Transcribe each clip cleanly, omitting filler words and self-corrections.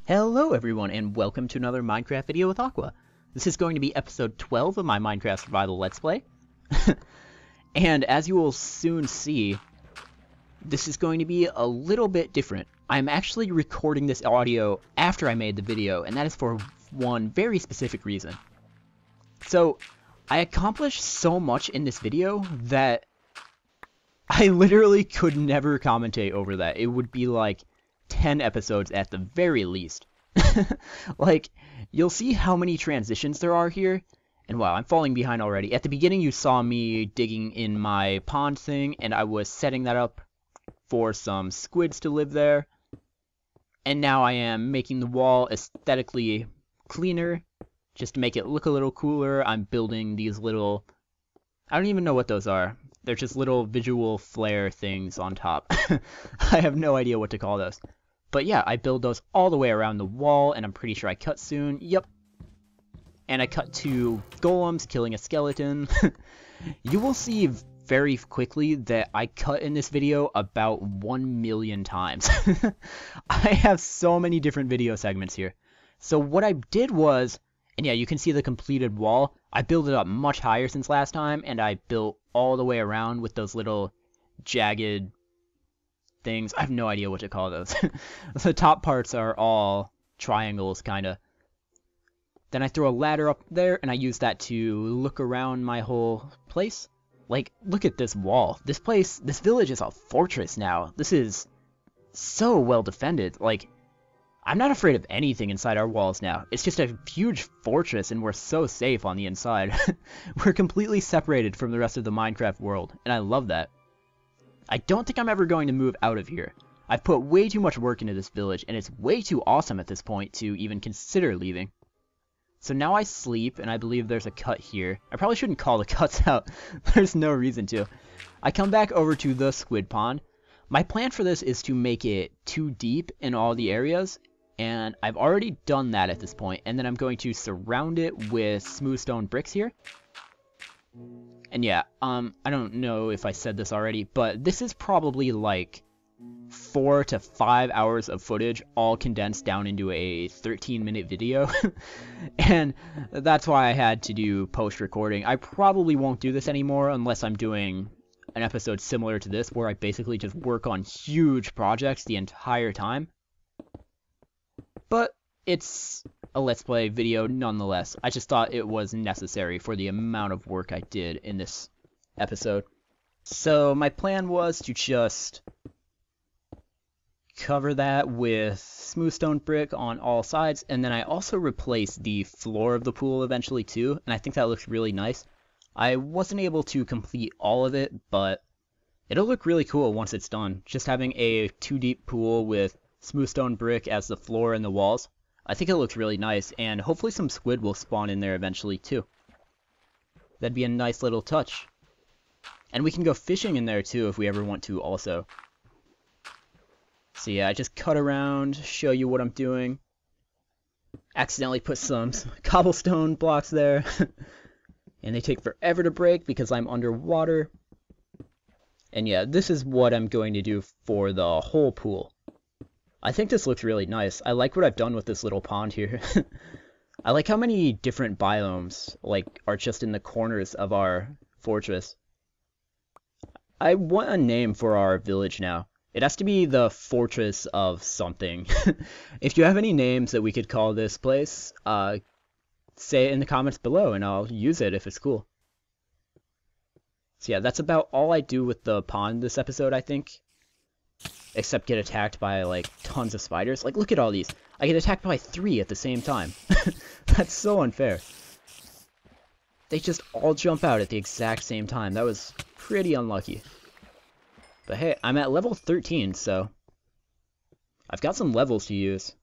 Hello everyone, and welcome to another Minecraft video with Aqua. This is going to be episode 12 of my Minecraft Survival Let's Play. And as you will soon see, this is going to be a little bit different. I'm actually recording this audio after I made the video, and that is for one very specific reason. So, I accomplished so much in this video that I literally could never commentate over that. It would be like 10 episodes at the very least. Like, you'll see how many transitions there are here, and wow, I'm falling behind already. At the beginning you saw me digging in my pond thing, and I was setting that up for some squids to live there. And now I am making the wall aesthetically cleaner, just to make it look a little cooler. I'm building these little, I don't even know what those are. They're just little visual flare things on top. I have no idea what to call those. But yeah, I build those all the way around the wall, and I'm pretty sure I cut soon. Yep. And I cut 2 golems killing a skeleton. You will see very quickly that I cut in this video about 1 million times. I have so many different video segments here. So what I did was, and yeah, you can see the completed wall. I built it up much higher since last time, and I built all the way around with those little jagged things. I have no idea what to call those. The top parts are all triangles, kinda. Then I throw a ladder up there, and I use that to look around my whole place. Like, look at this wall. This place, this village is a fortress now. This is so well defended. Like, I'm not afraid of anything inside our walls now. It's just a huge fortress, and we're so safe on the inside. We're completely separated from the rest of the Minecraft world, and I love that. I don't think I'm ever going to move out of here. I've put way too much work into this village, and it's way too awesome at this point to even consider leaving. So now I sleep, and I believe there's a cut here. I probably shouldn't call the cuts out. There's no reason to. I come back over to the squid pond. My plan for this is to make it too deep in all the areas, and I've already done that at this point. And then I'm going to surround it with smooth stone bricks here. And yeah, I don't know if I said this already, but this is probably like 4 to 5 hours of footage all condensed down into a 13-minute video. And that's why I had to do post-recording. I probably won't do this anymore unless I'm doing an episode similar to this where I basically just work on huge projects the entire time. But it's a Let's Play video nonetheless. I just thought it was necessary for the amount of work I did in this episode. So my plan was to just cover that with smooth stone brick on all sides, and then I also replaced the floor of the pool eventually too, and I think that looks really nice. I wasn't able to complete all of it, but it'll look really cool once it's done. Just having a 2-deep pool with smooth stone brick as the floor and the walls. I think it looks really nice, and hopefully some squid will spawn in there eventually too. That'd be a nice little touch. And we can go fishing in there too if we ever want to also. So yeah, I just cut around, show you what I'm doing. Accidentally put some cobblestone blocks there. And they take forever to break because I'm underwater. And yeah, this is what I'm going to do for the whole pool. I think this looks really nice. I like what I've done with this little pond here. I like how many different biomes are just in the corners of our fortress. I want a name for our village now. It has to be the Fortress of something. If you have any names that we could call this place, say it in the comments below and I'll use it if it's cool. So yeah, that's about all I do with the pond this episode, I think. Except get attacked by, tons of spiders. Like, look at all these. I get attacked by 3 at the same time. That's so unfair. They just all jump out at the exact same time. That was pretty unlucky. But hey, I'm at level 13, so I've got some levels to use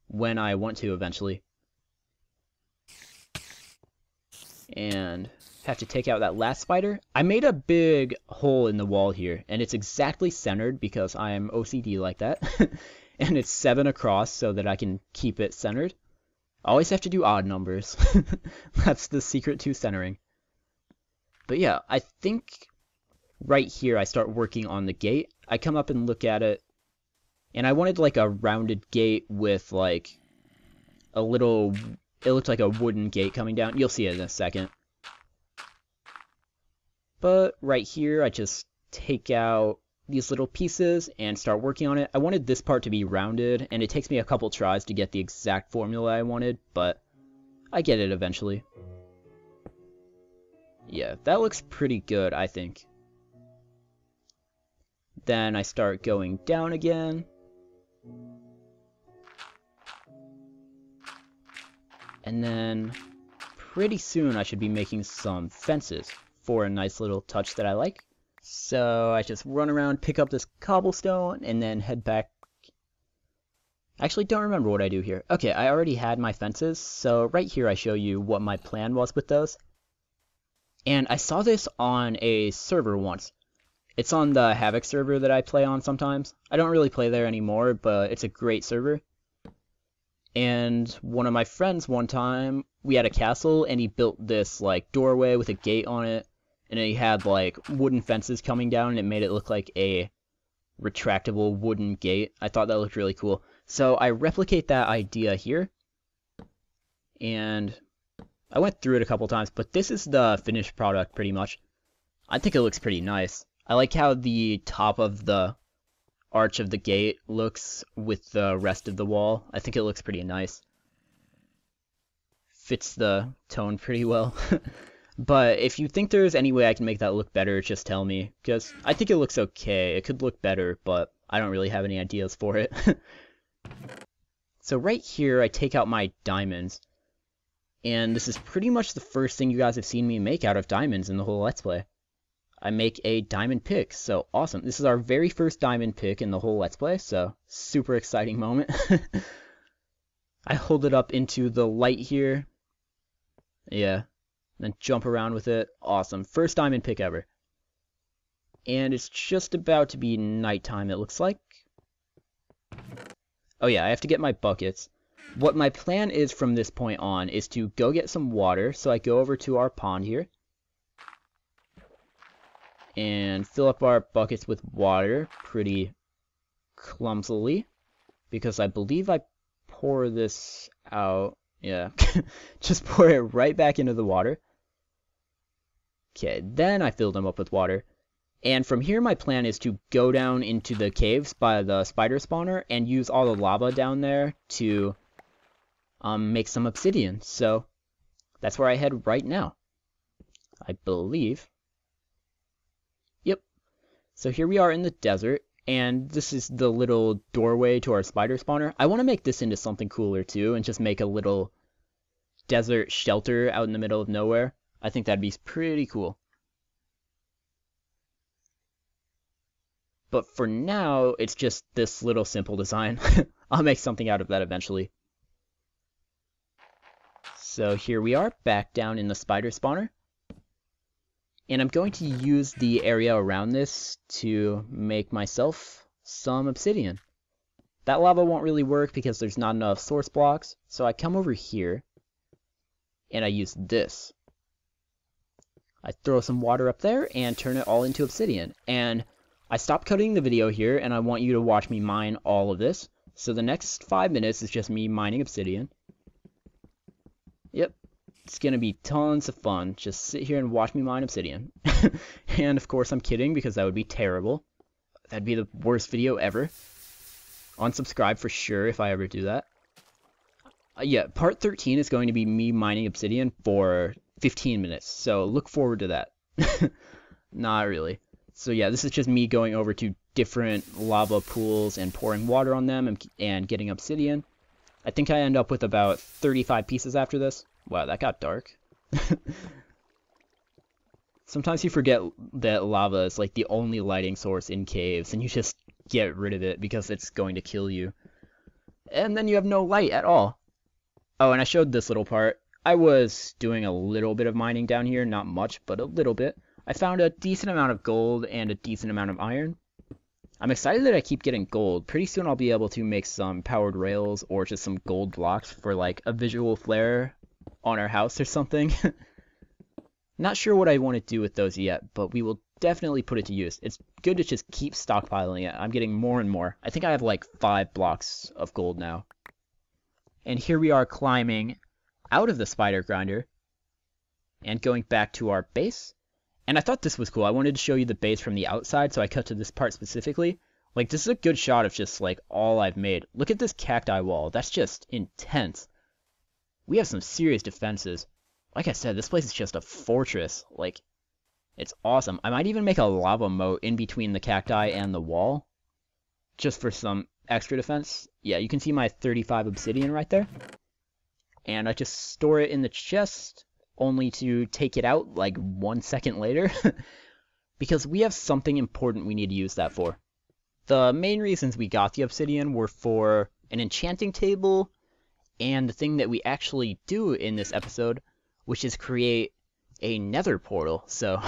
when I want to eventually. And have to take out that last spider. I made a big hole in the wall here, and it's exactly centered because I'm OCD like that. And it's 7 across so that I can keep it centered. I always have to do odd numbers. That's the secret to centering. But yeah, I think right here I start working on the gate. I come up and look at it, and I wanted like a rounded gate with like a little, it looked like a wooden gate coming down. You'll see it in a second. But right here, I just take out these little pieces and start working on it. I wanted this part to be rounded, and it takes me a couple tries to get the exact formula I wanted, but I get it eventually. Yeah, that looks pretty good, I think. Then I start going down again. And then pretty soon I should be making some fences for a nice little touch that I like. So I just run around, pick up this cobblestone, and then head back. I actually don't remember what I do here. Okay, I already had my fences, so right here I show you what my plan was with those. And I saw this on a server once. It's on the Havoc server that I play on sometimes. I don't really play there anymore, but it's a great server. And one of my friends one time, we had a castle, and he built this like doorway with a gate on it. And he had like wooden fences coming down, and it made it look like a retractable wooden gate. I thought that looked really cool. So I replicate that idea here. And I went through it a couple times, but this is the finished product pretty much. I think it looks pretty nice. I like how the top of the arch of the gate looks with the rest of the wall. I think it looks pretty nice. Fits the tone pretty well. But if you think there's any way I can make that look better, just tell me, because I think it looks okay. It could look better, but I don't really have any ideas for it. So right here, I take out my diamonds. And this is pretty much the first thing you guys have seen me make out of diamonds in the whole Let's Play. I make a diamond pick, so awesome. This is our very first diamond pick in the whole Let's Play, so super exciting moment. I hold it up into the light here. Yeah. Then jump around with it. Awesome. First diamond pick ever. And it's just about to be nighttime, it looks like. Oh yeah, I have to get my buckets. What my plan is from this point on is to go get some water. So I go over to our pond here. And fill up our buckets with water pretty clumsily. Because I believe I pour this out. Yeah. Just pour it right back into the water. Okay, then I fill them up with water. And from here, my plan is to go down into the caves by the spider spawner and use all the lava down there to make some obsidian. So that's where I head right now, I believe. Yep. So here we are in the desert, and this is the little doorway to our spider spawner. I want to make this into something cooler too, and just make a little desert shelter out in the middle of nowhere. I think that'd be pretty cool. But for now, it's just this little simple design. I'll make something out of that eventually. So here we are, back down in the spider spawner. And I'm going to use the area around this to make myself some obsidian. That lava won't really work because there's not enough source blocks. So I come over here, and I use this. I throw some water up there and turn it all into obsidian. And I stopped cutting the video here, and I want you to watch me mine all of this. So the next 5 minutes is just me mining obsidian. Yep, it's gonna be tons of fun. Just sit here and watch me mine obsidian. And of course I'm kidding, because that would be terrible. That'd be the worst video ever. Unsubscribe for sure if I ever do that. Yeah, part 13 is going to be me mining obsidian for 15 minutes, so look forward to that. Not really. So yeah, this is just me going over to different lava pools and pouring water on them and getting obsidian. I think I end up with about 35 pieces after this. Wow, that got dark. Sometimes you forget that lava is like the only lighting source in caves, and you just get rid of it because it's going to kill you. And then you have no light at all. Oh, and I showed this little part. I was doing a little bit of mining down here, not much, but a little bit. I found a decent amount of gold and a decent amount of iron. I'm excited that I keep getting gold. Pretty soon I'll be able to make some powered rails or just some gold blocks for like a visual flare on our house or something. Not sure what I want to do with those yet, but we will definitely put it to use. It's good to just keep stockpiling it. I'm getting more and more. I think I have like 5 blocks of gold now. And here we are climbing out of the spider grinder and going back to our base. And I thought this was cool. I wanted to show you the base from the outside, so I cut to this part specifically. Like, this is a good shot of just, like, all I've made. Look at this cacti wall. That's just intense. We have some serious defenses. Like I said, this place is just a fortress. Like, it's awesome. I might even make a lava moat in between the cacti and the wall, just for some extra defense. Yeah, you can see my 35 obsidian right there. And I just store it in the chest, only to take it out like 1 second later. Because we have something important we need to use that for. The main reasons we got the obsidian were for an enchanting table, and the thing that we actually do in this episode, which is create a nether portal. So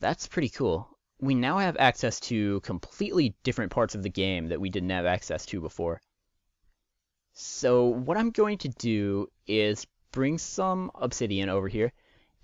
that's pretty cool. We now have access to completely different parts of the game that we didn't have access to before. So what I'm going to do is bring some obsidian over here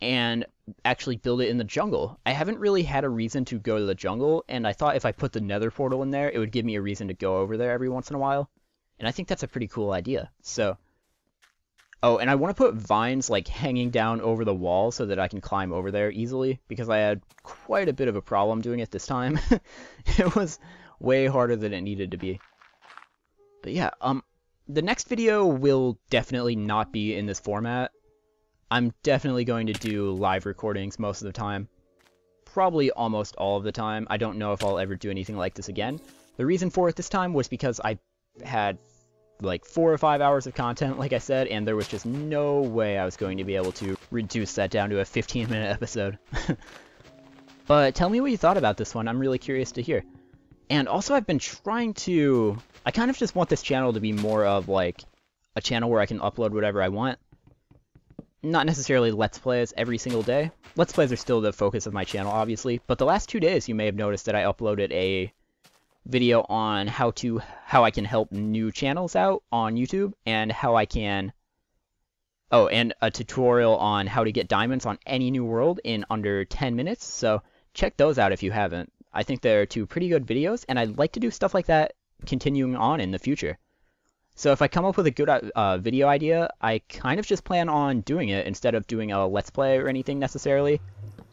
and actually build it in the jungle. I haven't really had a reason to go to the jungle, and I thought if I put the nether portal in there, it would give me a reason to go over there every once in a while. And I think that's a pretty cool idea. So, oh, and I want to put vines like hanging down over the wall so that I can climb over there easily, because I had quite a bit of a problem doing it this time. It was way harder than it needed to be. But yeah, the next video will definitely not be in this format. I'm definitely going to do live recordings most of the time. Probably almost all of the time. I don't know if I'll ever do anything like this again. The reason for it this time was because I had like 4 or 5 hours of content, like I said, and there was just no way I was going to be able to reduce that down to a 15-minute episode. But tell me what you thought about this one. I'm really curious to hear. And also, I've been trying to... I kind of just want this channel to be more of like a channel where I can upload whatever I want. Not necessarily Let's Plays every single day. Let's Plays are still the focus of my channel, obviously. But the last 2 days, you may have noticed that I uploaded a video on how I can help new channels out on YouTube, and how I can... Oh, and a tutorial on how to get diamonds on any new world in under 10 minutes. So check those out if you haven't. I think they're 2 pretty good videos, and I'd like to do stuff like that continuing on in the future. So if I come up with a good video idea, I kind of just plan on doing it instead of doing a Let's Play or anything necessarily.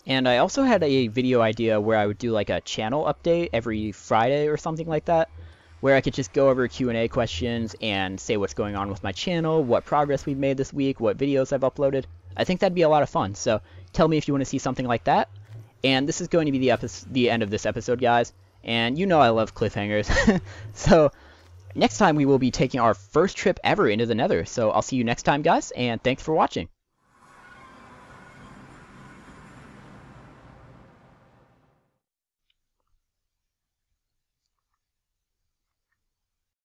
And I also had a video idea where I would do like a channel update every Friday or something like that, where I could just go over Q&A questions and say what's going on with my channel, what progress we've made this week, what videos I've uploaded. I think that'd be a lot of fun, so tell me if you want to see something like that. And this is going to be the end of this episode, guys. And you know I love cliffhangers. So next time we will be taking our first trip ever into the Nether. So I'll see you next time, guys, and thanks for watching.